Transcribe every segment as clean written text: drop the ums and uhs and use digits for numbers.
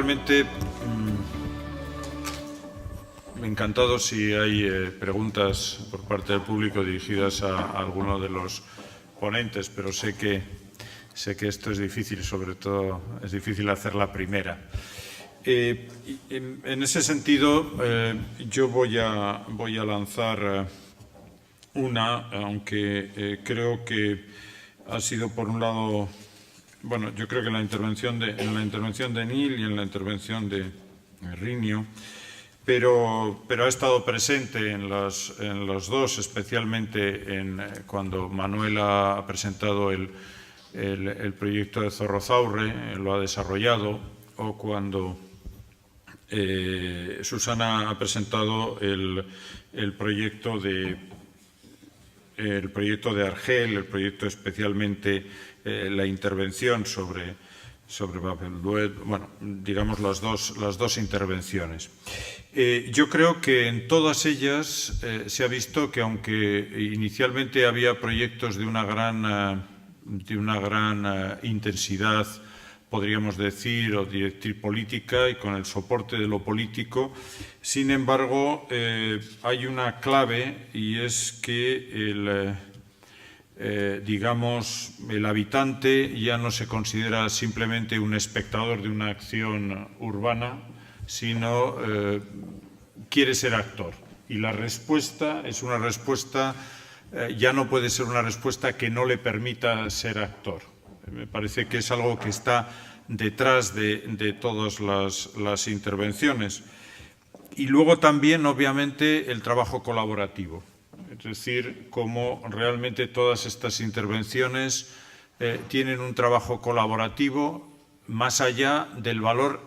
realmente encantado si hay preguntas por parte del público dirigidas a alguno de los ponentes, pero sé que esto es difícil, sobre todo es difícil hacer la primera. En ese sentido, yo voy a lanzar una, aunque creo que ha sido, por un lado, bueno, yo creo que en la intervención de Neil y en la intervención de Rinio, pero ha estado presente en los dos, especialmente cuando Manuel ha presentado el proyecto de Zorrozaurre, lo ha desarrollado, o cuando Susana ha presentado el proyecto de Argel, el proyecto especialmente la intervención sobre Bab el-Dued, bueno, digamos las dos intervenciones. Yo creo que en todas ellas se ha visto que, aunque inicialmente había proyectos de una gran intensidad, podríamos decir, o directriz política, y con el soporte de lo político, sin embargo, hay una clave, y es que digamos, el habitante ya no se considera simplemente un espectador de una acción urbana, sino quiere ser actor. Y la respuesta es una respuesta, ya no puede ser una respuesta que no le permita ser actor. Me parece que es algo que está detrás de todas las intervenciones. Y luego también, obviamente, el trabajo colaborativo. Es decir, cómo realmente todas estas intervenciones tienen un trabajo colaborativo más allá del valor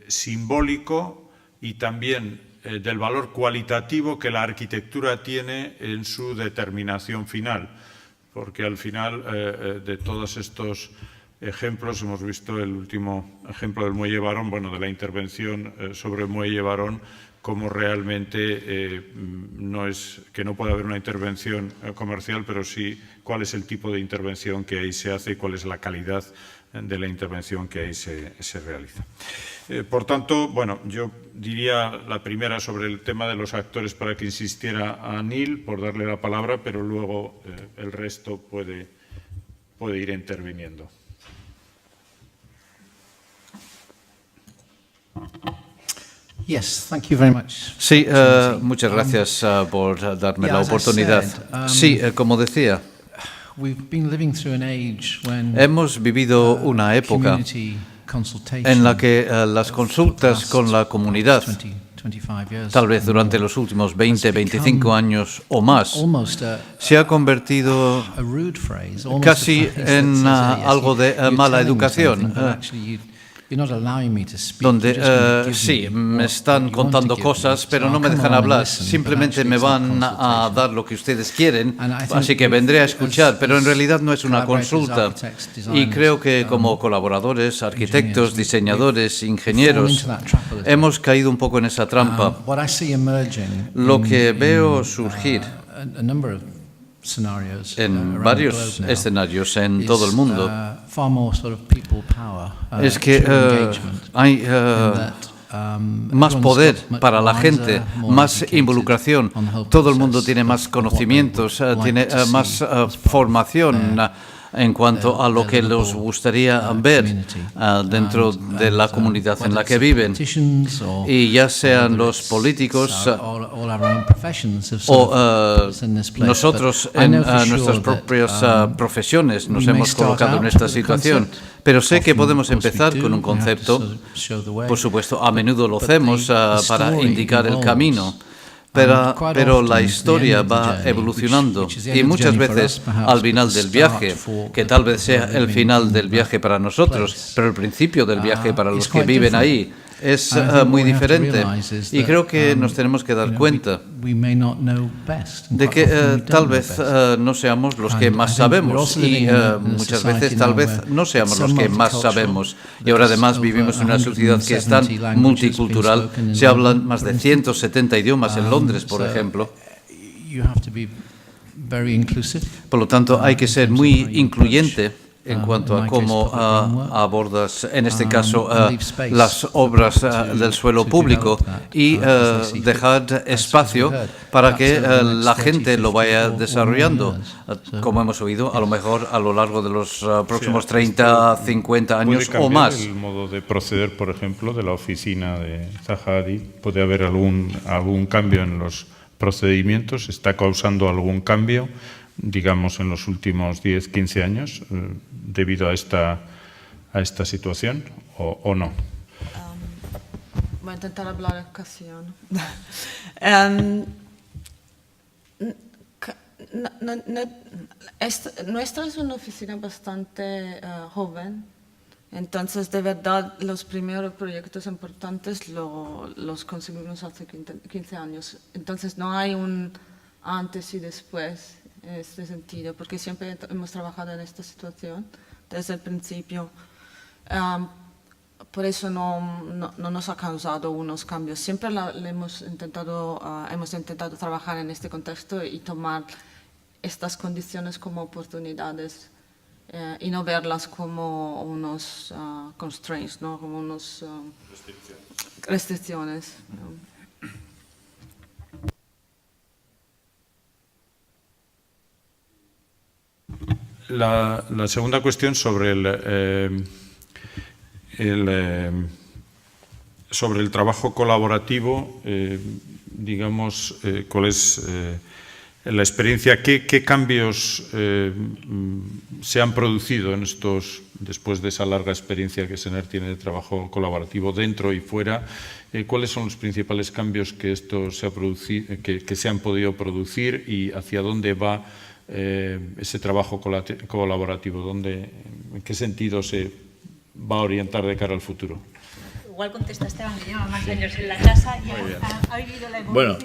simbólico y también del valor cualitativo que la arquitectura tiene en su determinación final. Porque al final de todos estos ejemplos hemos visto el último ejemplo del Muelle Barón, bueno, de la intervención sobre el Muelle Barón, cómo realmente no puede haber una intervención comercial, pero sí cuál es el tipo de intervención que ahí se hace y cuál es la calidad de la intervención que ahí se realiza. Por tanto, bueno, yo diría la primera sobre el tema de los actores para que insistiera a Neil, por darle la palabra, pero luego el resto puede ir interviniendo. Yes, thank you very much. Sí, muchas gracias por darme la oportunidad. Sí, como decía, hemos vivido una época en la que las consultas con la comunidad, tal vez durante los últimos 20, 25 años o más, se ha convertido casi en algo de mala educación. Donde sí, me están contando cosas, pero no me dejan hablar. Simplemente me van a dar lo que ustedes quieren, así que vendré a escuchar, pero en realidad no es una consulta. Y creo que como colaboradores, arquitectos, diseñadores, ingenieros, hemos caído un poco en esa trampa. Lo que veo surgir en varios escenarios en todo el mundo es que hay más poder para la gente, más involucración, todo el mundo tiene más conocimientos, tiene más formación en cuanto a lo que les gustaría ver dentro de la comunidad en la que viven. Y ya sean los políticos o nosotros en nuestras propias profesiones nos hemos colocado en esta situación. Pero sé que podemos empezar con un concepto, por supuesto, a menudo lo hacemos para indicar el camino. Pero la historia va evolucionando y muchas veces al final del viaje, que tal vez sea el final del viaje para nosotros, pero el principio del viaje para los que viven ahí, es muy diferente. Y creo que nos tenemos que dar cuenta de que tal vez no seamos los que más sabemos y muchas veces tal vez no seamos los que más sabemos. Y ahora además vivimos en una sociedad que es tan multicultural. Se hablan más de 170 idiomas en Londres, por ejemplo. Por lo tanto, hay que ser muy incluyente en cuanto a cómo abordas, en este caso, las obras del suelo público y dejar espacio para que la gente lo vaya desarrollando, como hemos oído, a lo mejor a lo largo de los próximos 30, 50 años o más. El modo de proceder, por ejemplo, de la oficina de Zaha Hadid, puede haber algún cambio en los procedimientos, está causando algún cambio, digamos, en los últimos 10, 15 años, debido a esta situación, o no? Voy a intentar hablar en castellano. Nuestra es una oficina bastante joven, entonces de verdad los primeros proyectos importantes los conseguimos hace 15 años. Entonces no hay un antes y después en este sentido, porque siempre hemos trabajado en esta situación desde el principio. Por eso no nos ha causado unos cambios. Siempre hemos intentado trabajar en este contexto y tomar estas condiciones como oportunidades y no verlas como unos constraints, ¿no? Como unos restricciones. La segunda cuestión sobre sobre el trabajo colaborativo, digamos, ¿cuál es la experiencia? ¿Qué cambios se han producido después de esa larga experiencia que SENER tiene de trabajo colaborativo dentro y fuera? ¿Cuáles son los principales cambios que se han podido producir y hacia dónde va ese trabajo colaborativo? ¿En qué sentido se va a orientar de cara al futuro? Igual contesta Esteban, que lleva más años en la casa y ha vivido la evolución. Bueno,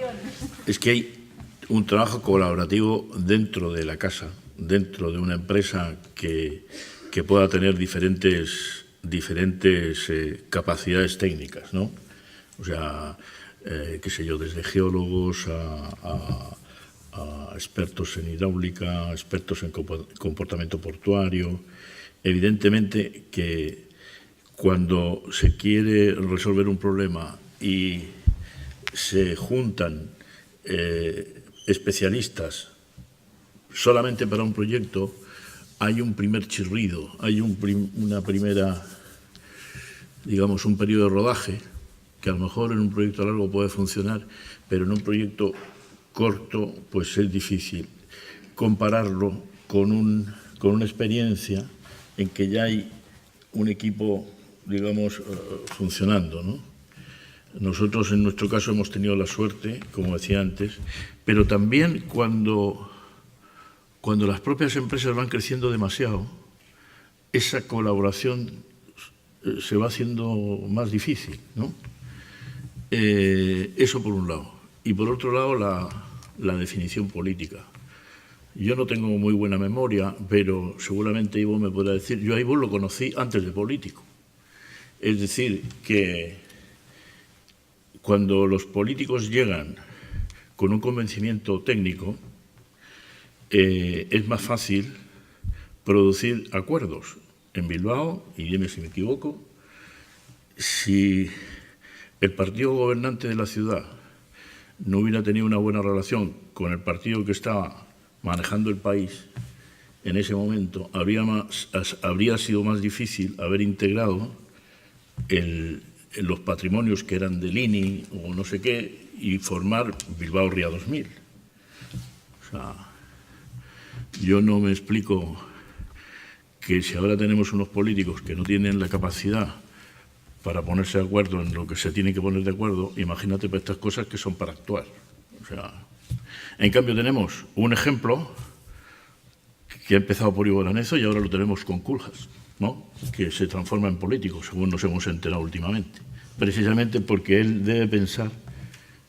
es que hay un trabajo colaborativo dentro de la casa, dentro de una empresa que pueda tener diferentes capacidades técnicas, ¿no? O sea, qué sé yo, desde geólogos a expertos en hidráulica, expertos en comportamiento portuario. Evidentemente que cuando se quiere resolver un problema y se juntan especialistas solamente para un proyecto, hay un primer chirrido, hay una primera, digamos, un periodo de rodaje que a lo mejor en un proyecto largo puede funcionar, pero en un proyecto corto pues es difícil compararlo con una experiencia en que ya hay un equipo, digamos, funcionando, ¿no? Nosotros en nuestro caso hemos tenido la suerte, como decía antes, pero también cuando las propias empresas van creciendo demasiado, esa colaboración se va haciendo más difícil, ¿no? Eso por un lado. Y por otro lado, la definición política. Yo no tengo muy buena memoria, pero seguramente Ivo me podrá decir, yo a Ivo lo conocí antes de político. Es decir, que cuando los políticos llegan con un convencimiento técnico, es más fácil producir acuerdos. En Bilbao, y dime si me equivoco, si el partido gobernante de la ciudad no hubiera tenido una buena relación con el partido que estaba manejando el país en ese momento, habría sido más difícil haber integrado los patrimonios que eran del INI o no sé qué y formar Bilbao Ría 2000. O sea, yo no me explico que si ahora tenemos unos políticos que no tienen la capacidad para ponerse de acuerdo en lo que se tiene que poner de acuerdo, imagínate para estas cosas que son para actuar. O sea, en cambio tenemos un ejemplo que ha empezado por Ivo Aranezo y ahora lo tenemos con Koolhaas, ¿no? Que se transforma en político, según nos hemos enterado últimamente. Precisamente porque él debe pensar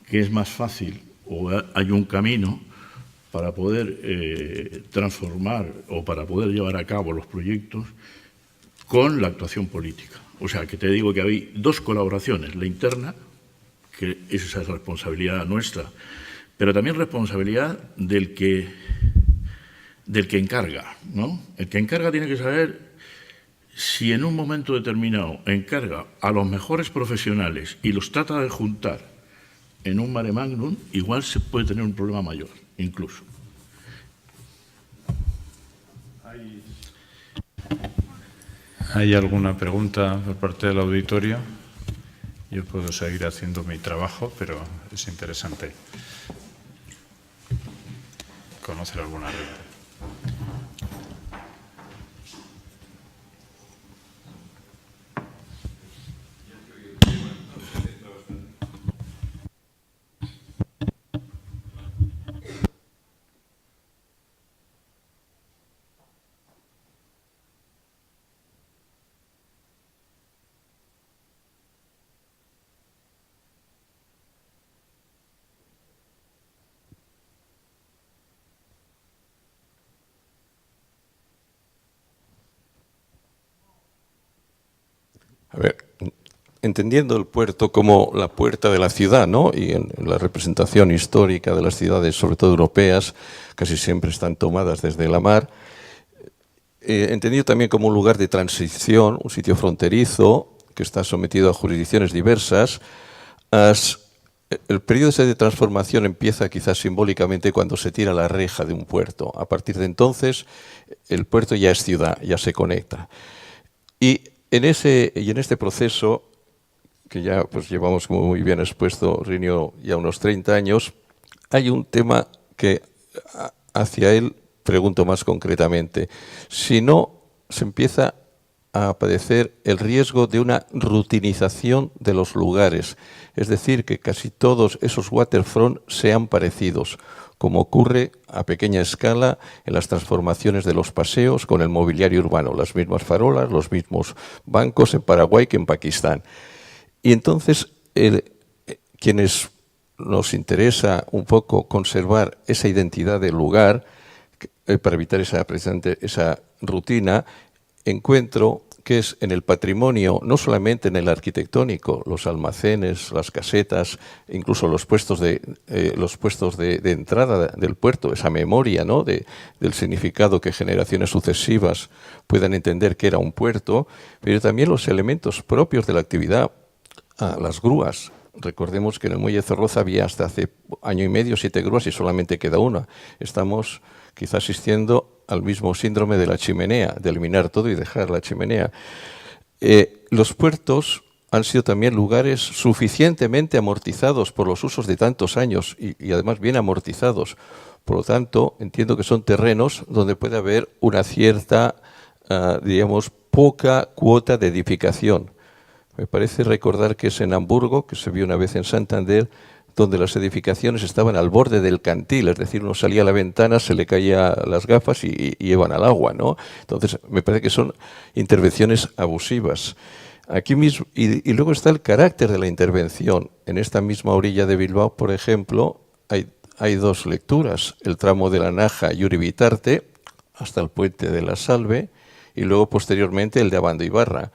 que es más fácil o hay un camino para poder transformar o para poder llevar a cabo los proyectos con la actuación política. O sea, que te digo que hay dos colaboraciones, la interna, que esa es responsabilidad nuestra, pero también responsabilidad del que encarga, ¿no? El que encarga tiene que saber si en un momento determinado encarga a los mejores profesionales y los trata de juntar en un mare magnum, igual se puede tener un problema mayor, incluso. ¿Hay alguna pregunta por parte del auditorio? Yo puedo seguir haciendo mi trabajo, pero es interesante conocer alguna red. A ver, entendiendo el puerto como la puerta de la ciudad, ¿no? Y en la representación histórica de las ciudades, sobre todo europeas, casi siempre están tomadas desde la mar, entendido también como un lugar de transición, un sitio fronterizo que está sometido a jurisdicciones diversas. El periodo ese de transformación empieza quizás simbólicamente cuando se tira la reja de un puerto. A partir de entonces, el puerto ya es ciudad, ya se conecta. Y en este proceso, que ya pues llevamos como muy bien expuesto, Rinio, ya unos 30 años, hay un tema que hacia él pregunto más concretamente. Si no, se empieza a padecer el riesgo de una rutinización de los lugares, es decir, que casi todos esos waterfront sean parecidos, como ocurre a pequeña escala en las transformaciones de los paseos con el mobiliario urbano, las mismas farolas, los mismos bancos en Paraguay que en Pakistán. Y entonces, quienes nos interesa un poco conservar esa identidad del lugar, para evitar esa rutina, encuentro que es en el patrimonio, no solamente en el arquitectónico, los almacenes, las casetas, incluso los puestos de entrada del puerto, esa memoria, ¿no?, del significado que generaciones sucesivas puedan entender que era un puerto, pero también los elementos propios de la actividad, las grúas. Recordemos que en el muelle de Zorroza había hasta hace año y medio 7 grúas y solamente queda una. Estamos quizás asistiendo al mismo síndrome de la chimenea, de eliminar todo y dejar la chimenea. Los puertos han sido también lugares suficientemente amortizados por los usos de tantos años y además bien amortizados. Por lo tanto, entiendo que son terrenos donde puede haber una cierta, digamos, poca cuota de edificación. Me parece recordar que es en Hamburgo, que se vio una vez en Santander, donde las edificaciones estaban al borde del cantil, es decir, uno salía a la ventana, se le caía las gafas y iban al agua, ¿no? Entonces, me parece que son intervenciones abusivas. Aquí mismo, y luego está el carácter de la intervención. En esta misma orilla de Bilbao, por ejemplo, hay 2 lecturas, el tramo de la Naja y Uri-Bitarte, hasta el puente de la Salve, y luego posteriormente el de Abando Ibarra.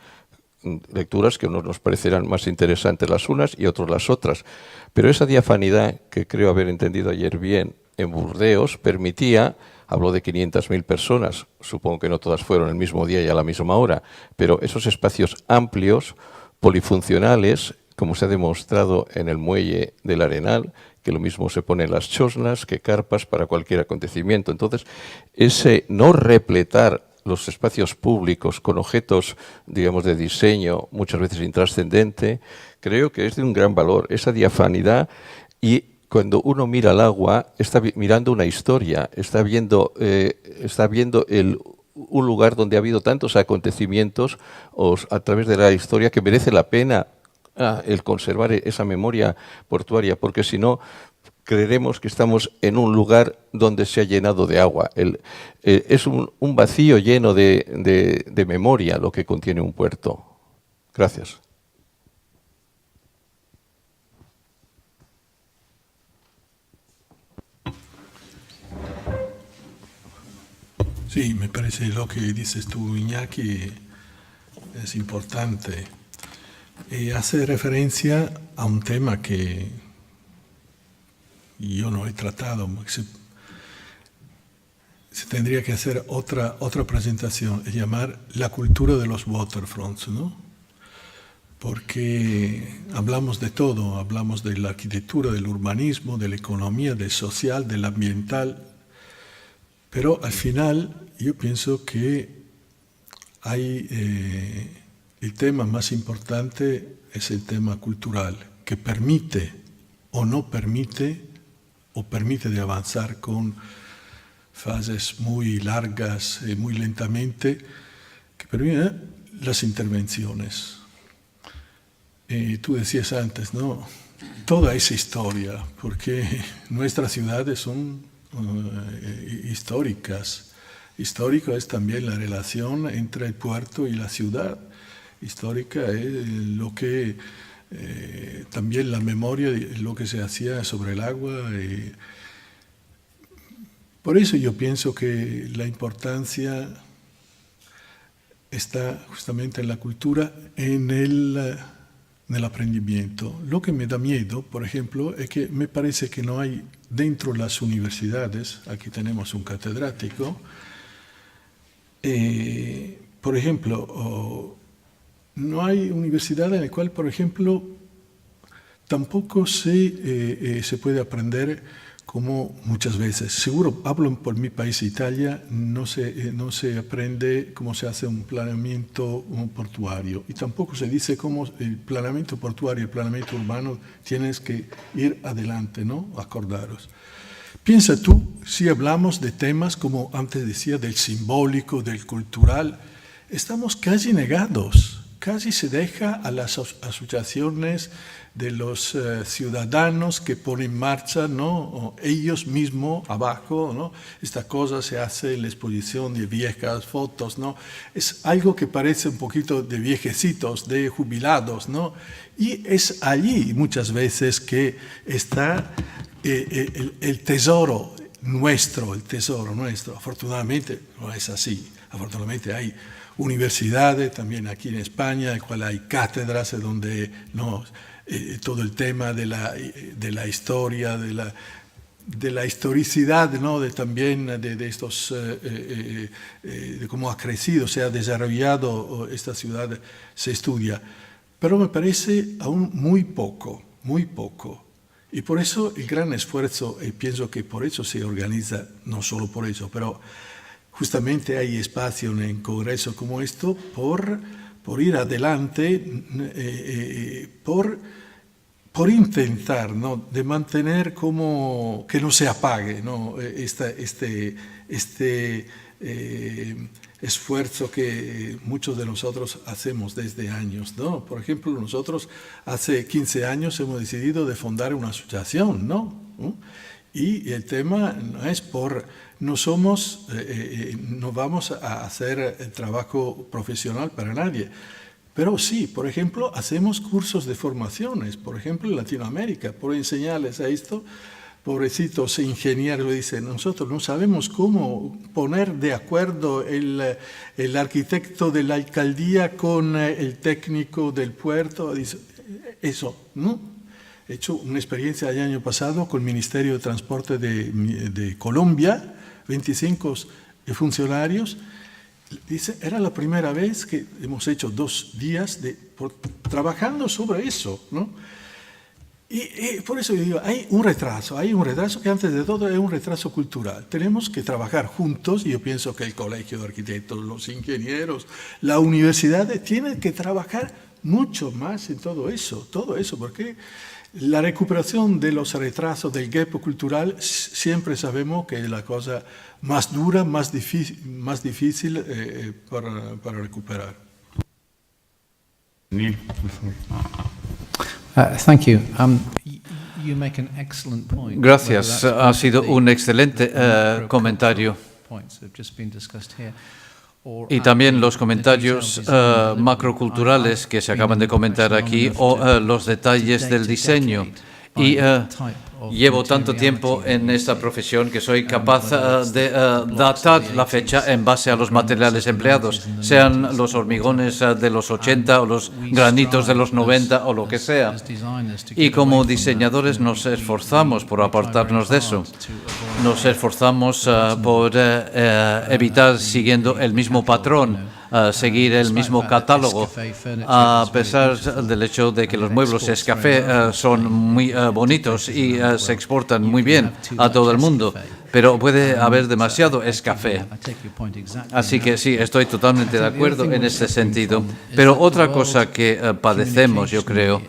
Lecturas que a unos nos parecerán más interesantes las unas y otros las otras. Pero esa diafanidad, que creo haber entendido ayer bien, en Burdeos, permitía, habló de 500.000 personas, supongo que no todas fueron el mismo día y a la misma hora, pero esos espacios amplios, polifuncionales, como se ha demostrado en el muelle del Arenal, que lo mismo se pone en las chosnas que carpas para cualquier acontecimiento. Entonces, ese no repletar los espacios públicos con objetos, digamos, de diseño, muchas veces intrascendente, creo que es de un gran valor, esa diafanidad. Y cuando uno mira el agua, está mirando una historia, está viendo un lugar donde ha habido tantos acontecimientos a través de la historia que merece la pena el conservar esa memoria portuaria, porque si no, creeremos que estamos en un lugar donde se ha llenado de agua. Es un vacío lleno de memoria lo que contiene un puerto. Gracias. Sí, me parece lo que dices tú, Iñaki, es importante. Hace referencia a un tema que yo no he tratado. Se tendría que hacer otra presentación, es llamar la cultura de los waterfronts, ¿no? Porque hablamos de todo, hablamos de la arquitectura, del urbanismo, de la economía, del social, del ambiental, pero al final yo pienso que el tema más importante es el tema cultural, que permite o no permite, o permite de avanzar con fases muy largas y muy lentamente, que permiten las intervenciones. Tú decías antes, ¿no? Toda esa historia, porque nuestras ciudades son históricas. Histórico es también la relación entre el puerto y la ciudad. Histórica es lo que también la memoria de lo que se hacía sobre el agua. Por eso yo pienso que la importancia está justamente en la cultura, en el aprendimiento. Lo que me da miedo, por ejemplo, es que me parece que no hay dentro de las universidades, aquí tenemos un catedrático, por ejemplo, no hay universidad en la cual, por ejemplo, tampoco se puede aprender como muchas veces. Seguro, hablo por mi país, Italia, no se aprende cómo se hace un planeamiento portuario y tampoco se dice cómo el planeamiento portuario y el planeamiento urbano tienes que ir adelante, ¿no? Acordaros. Piensa tú, si hablamos de temas como antes decía, del simbólico, del cultural, estamos casi negados, casi se deja a las asociaciones de los ciudadanos que ponen en marcha, ¿no? Ellos mismos abajo, ¿no? Esta cosa se hace en la exposición de viejas fotos, ¿no? Es algo que parece un poquito de viejecitos, de jubilados, ¿no? Y es allí muchas veces que está el tesoro nuestro, Afortunadamente no es así. Afortunadamente hay universidades, también aquí en España, en la cual hay cátedras donde no, todo el tema de la historia, de la historicidad, ¿no? También de estos, de cómo ha crecido, se ha desarrollado esta ciudad, se estudia. Pero me parece aún muy poco. Y por eso el gran esfuerzo, y pienso que por eso se organiza, no solo por eso, pero justamente hay espacio en un congreso como esto por ir adelante, por intentar, ¿no? De mantener como que no se apague, ¿no? Este esfuerzo que muchos de nosotros hacemos desde años, ¿no? Por ejemplo, nosotros hace 15 años hemos decidido de fundar una asociación, ¿no? Y el tema no es no vamos a hacer el trabajo profesional para nadie, pero sí, por ejemplo, hacemos cursos de formaciones, por ejemplo, en Latinoamérica, por enseñarles a esto. Pobrecitos ingenieros, dicen, nosotros no sabemos cómo poner de acuerdo el arquitecto de la alcaldía con el técnico del puerto. Dice, eso, ¿no? He hecho una experiencia el año pasado con el Ministerio de Transporte de Colombia, 25 funcionarios. Dice, era la primera vez que hemos hecho 2 días trabajando sobre eso, ¿no? Y por eso yo digo, hay un retraso que antes de todo es un retraso cultural. Tenemos que trabajar juntos, y yo pienso que el Colegio de Arquitectos, los ingenieros, la universidad tienen que trabajar mucho más en todo eso, porque la recuperación de los retrasos del gap cultural siempre sabemos que es la cosa más dura, más difícil para recuperar. Neil. Thank you. You make an excellent point. Gracias. Ha sido un excelente comentario. Y también los comentarios macroculturales que se acaban de comentar aquí, o los detalles del diseño. Y llevo tanto tiempo en esta profesión que soy capaz de datar la fecha en base a los materiales empleados, sean los hormigones de los 80 o los granitos de los 90 o lo que sea. Y como diseñadores nos esforzamos por apartarnos de eso. nos esforzamos por evitar siguiendo el mismo patrón, seguir el mismo catálogo, a pesar del hecho de que los muebles Escafé son muy bonitos y se exportan muy bien a todo el mundo. Pero puede haber demasiado Escafé. Así que sí, estoy totalmente de acuerdo en ese sentido. Pero otra cosa que padecemos, yo creo,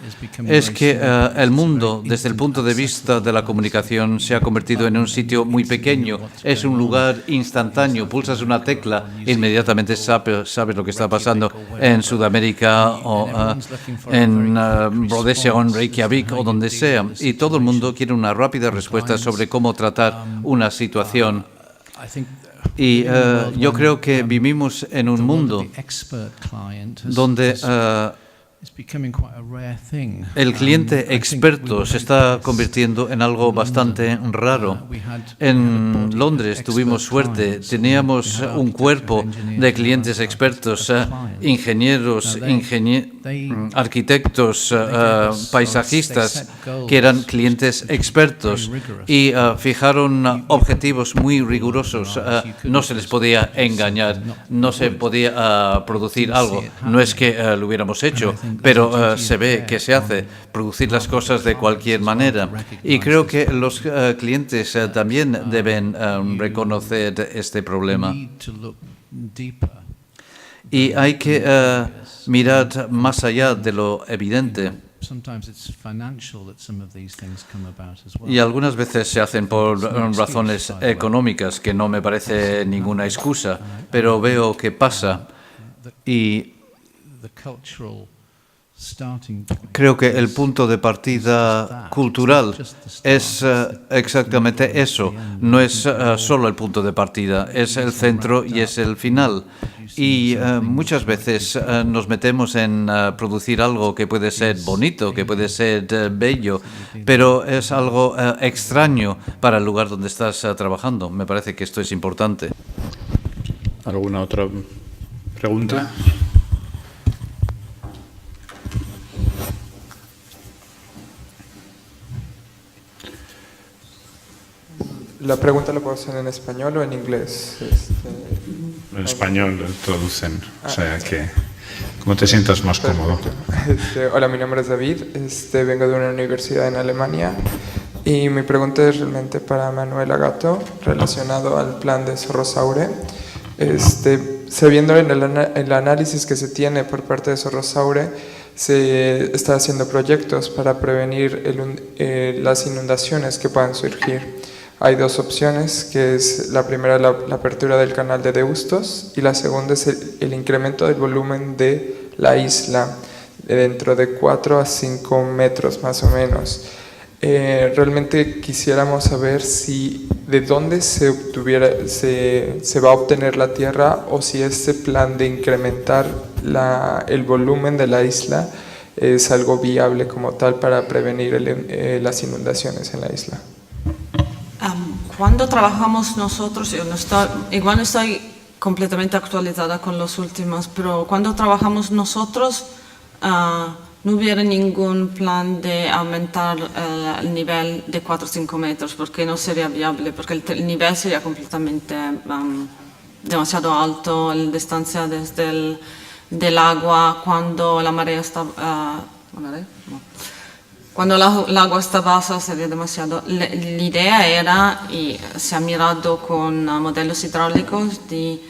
es que el mundo, desde el punto de vista de la comunicación, se ha convertido en un sitio muy pequeño. Es un lugar instantáneo. Pulsas una tecla, inmediatamente sabes lo que está pasando en Sudamérica o en Rhodesia o en Reykjavik o donde sea. Y todo el mundo quiere una rápida respuesta sobre cómo tratar una situación. Y yo creo que vivimos en un mundo donde el cliente experto se está convirtiendo en algo bastante raro. En Londres tuvimos suerte, teníamos un cuerpo de clientes expertos, ingenieros, arquitectos, paisajistas, que eran clientes expertos y fijaron objetivos muy rigurosos. No se les podía engañar, no se podía producir algo. No es que lo hubiéramos hecho, pero se ve que se hace, producir las cosas de cualquier manera. Y creo que los clientes también deben reconocer este problema. Y hay que mirar más allá de lo evidente. Y algunas veces se hacen por razones económicas, que no me parece ninguna excusa, pero veo que pasa. Y creo que el punto de partida cultural es exactamente eso. No es solo el punto de partida, es el centro y es el final. Y muchas veces nos metemos en producir algo que puede ser bonito, que puede ser bello, pero es algo extraño para el lugar donde estás trabajando. Me parece que esto es importante. ¿Alguna otra pregunta? La pregunta la puedo hacer en español o en inglés. En español traducen, o sea que como te sientas más cómodo. Hola, mi nombre es David, vengo de una universidad en Alemania y mi pregunta es realmente para Manuel Agato, relacionado al plan de Sorrosaure. Sabiendo en el análisis que se tiene por parte de Sorrosaure, se está haciendo proyectos para prevenir las inundaciones que puedan surgir. Hay dos opciones, que es la primera la apertura del canal de Deustos y la segunda es el incremento del volumen de la isla dentro de 4 a 5 metros más o menos. Realmente quisiéramos saber si de dónde se va a obtener la tierra o si este plan de incrementar el volumen de la isla es algo viable como tal para prevenir las inundaciones en la isla. Cuando trabajamos nosotros, igual no estoy completamente actualizada con los últimos, pero cuando trabajamos nosotros no hubiera ningún plan de aumentar el nivel de 4 o 5 metros, porque no sería viable, porque el nivel sería completamente demasiado alto, la distancia desde del agua cuando la marea está... Cuando el agua está baja sería demasiado. La idea era, y se ha mirado con modelos hidráulicos, de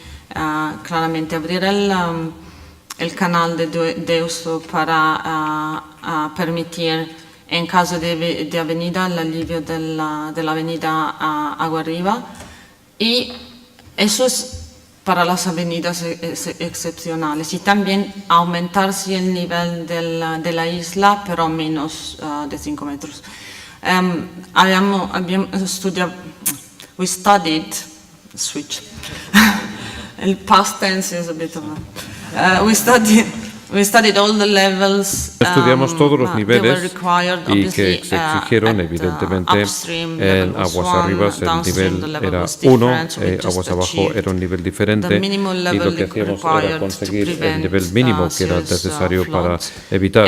claramente abrir el canal de Deusto para permitir, en caso de avenida, el alivio de la avenida agua arriba. Y eso es para las avenidas excepcionales, y también aumentar el nivel de la isla, pero menos de 5 metros. We studied, switch, el past tense is a bit of we Estudiamos todos los niveles y que se exigieron, evidentemente, en aguas arriba el nivel era 1, aguas abajo era un nivel diferente, y lo que hacíamos era conseguir el nivel mínimo que era necesario para evitar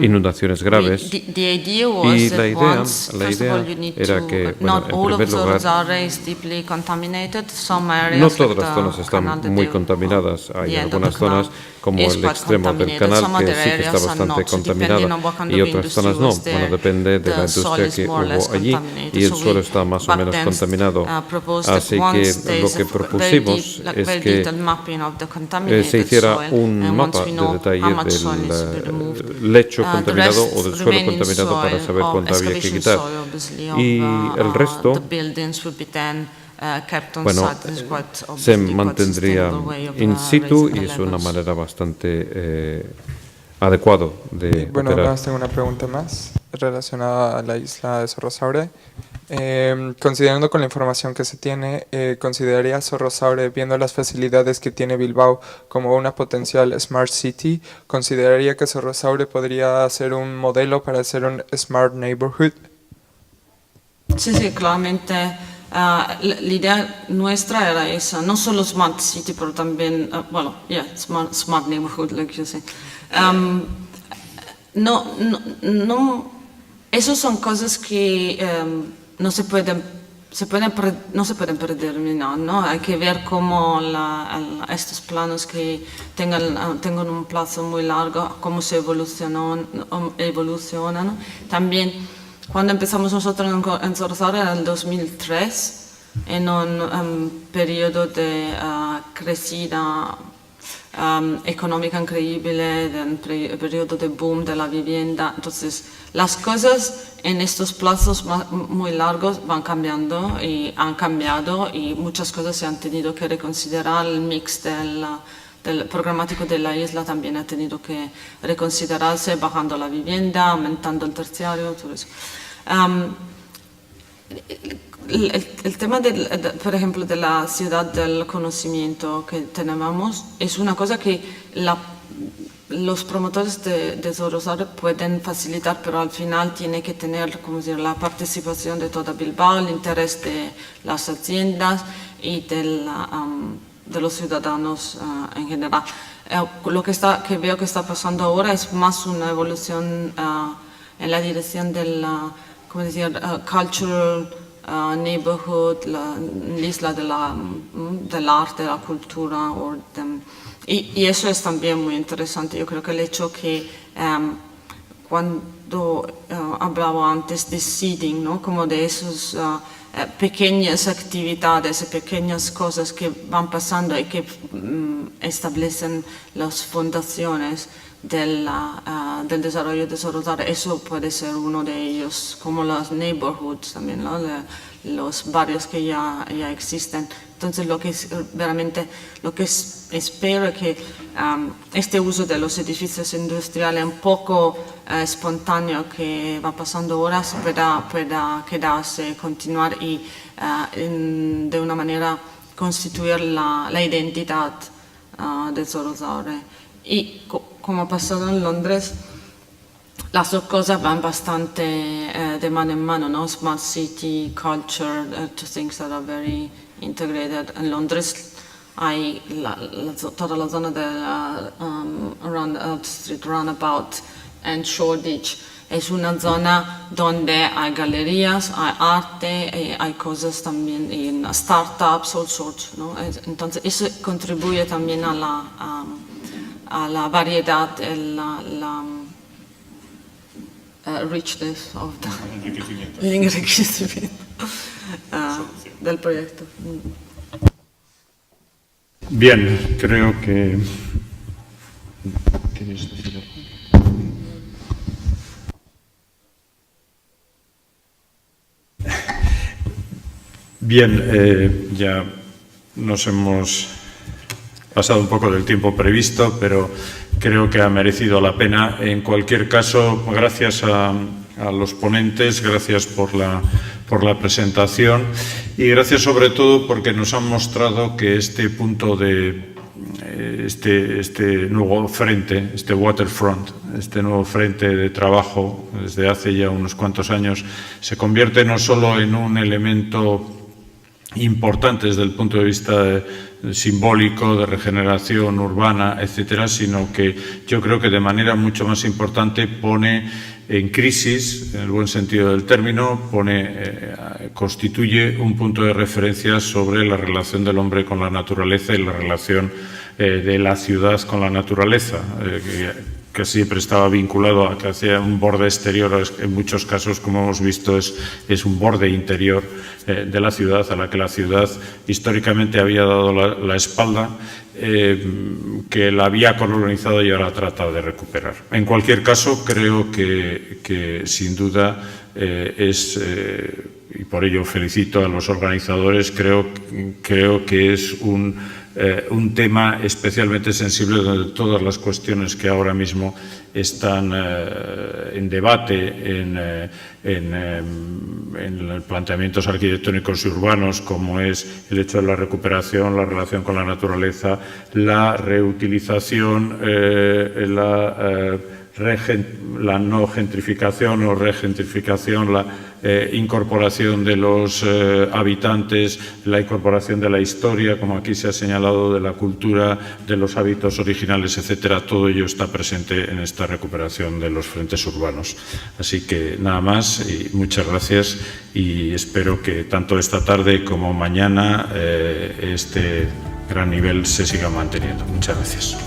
inundaciones graves. Y la idea era que, bueno, en primer lugar, no todas las zonas están muy contaminadas. Hay algunas zonas, como el extremo del canal, que sí que está bastante contaminada, y otras zonas no. Bueno, depende de la industria que hubo allí, y el suelo está más o menos contaminado. Así que lo que propusimos es que se hiciera un mapa de detalle del lecho contaminado o del suelo contaminado para saber cuánto había que quitar. Y el resto, bueno, se mantendría in situ, y es una manera bastante adecuada de bueno, operar. tengo una pregunta más relacionada a la isla de Zorrozaure. Considerando con la información que se tiene, ¿consideraría Zorrozaure, viendo las facilidades que tiene Bilbao como una potencial Smart City, consideraría que Zorrozaure podría ser un modelo para ser un Smart Neighborhood? Sí, claramente. La idea nuestra era esa, no solo Smart City, pero también, Smart Neighborhood, like you say. Esas son cosas que no se pueden predeterminar, ¿no? Hay que ver cómo estos planos que tengan un plazo muy largo, cómo se evolucionan. También, cuando empezamos nosotros en Zorrozaure era el 2003, en un periodo de crecida económica increíble, en un periodo de boom de la vivienda. Entonces, las cosas en estos plazos muy largos van cambiando y han cambiado, y muchas cosas se han tenido que reconsiderar. El mix del programático de la isla también ha tenido que reconsiderarse, bajando la vivienda, aumentando el terciario, todo eso. El tema, por ejemplo, de la ciudad del conocimiento que tenemos es una cosa que los promotores de Zorrozaure pueden facilitar, pero al final tiene que tener, la participación de toda Bilbao, el interés de las haciendas y de los ciudadanos en general. Lo que veo que está pasando ahora es más una evolución en la dirección de la cultural neighborhood, la isla del arte, de la cultura. Y eso es también muy interesante. Yo creo que el hecho que cuando hablaba antes de seeding, ¿no? Como de esas pequeñas actividades, pequeñas cosas que van pasando y que establecen las fundaciones del desarrollo de Zorrozaure, eso puede ser uno de ellos, como los neighborhoods también, ¿no? Los barrios que ya existen. Entonces, lo que espero es que este uso de los edificios industriales un poco espontáneo que va pasando ahora pueda quedarse, continuar y de una manera constituir la identidad de Zorrozaure. Y como ha pasado en Londres, las dos cosas van bastante de mano en mano, ¿no? Smart City, culture, two things that are very integrated. En Londres hay toda la zona de around Elm Street Roundabout and Shoreditch. Es una zona donde hay galerías, hay arte, hay cosas también, y startups, all sorts, ¿no? Entonces, eso contribuye también a la variedad, la richness of el enriquecimiento del proyecto. Bien, creo que... ¿Quieres decir algo? Bien, ya nos hemos pasado un poco del tiempo previsto, pero creo que ha merecido la pena. En cualquier caso, gracias a los ponentes, gracias por la presentación, y gracias sobre todo porque nos han mostrado que este punto de este nuevo frente, este waterfront, este nuevo frente de trabajo desde hace ya unos cuantos años, se convierte no solo en un elemento importante desde el punto de vista simbólico, de regeneración urbana, etcétera, sino que yo creo que de manera mucho más importante pone en crisis, en el buen sentido del término, constituye un punto de referencia sobre la relación del hombre con la naturaleza y la relación de la ciudad con la naturaleza, que siempre estaba vinculado a que hacía un borde exterior, en muchos casos, como hemos visto, es un borde interior de la ciudad, a la que la ciudad históricamente había dado la espalda, que la había colonizado y ahora trata de recuperar. En cualquier caso, creo que sin duda y por ello felicito a los organizadores, creo que es un tema especialmente sensible, donde todas las cuestiones que ahora mismo están en debate en planteamientos arquitectónicos y urbanos, como es el hecho de la recuperación, la relación con la naturaleza, la reutilización, la no gentrificación o regentrificación, la incorporación de los habitantes, la incorporación de la historia, como aquí se ha señalado, de la cultura, de los hábitos originales, etcétera. Todo ello está presente en esta recuperación de los frentes urbanos. Así que nada más y muchas gracias, y espero que tanto esta tarde como mañana este gran nivel se siga manteniendo. Muchas gracias.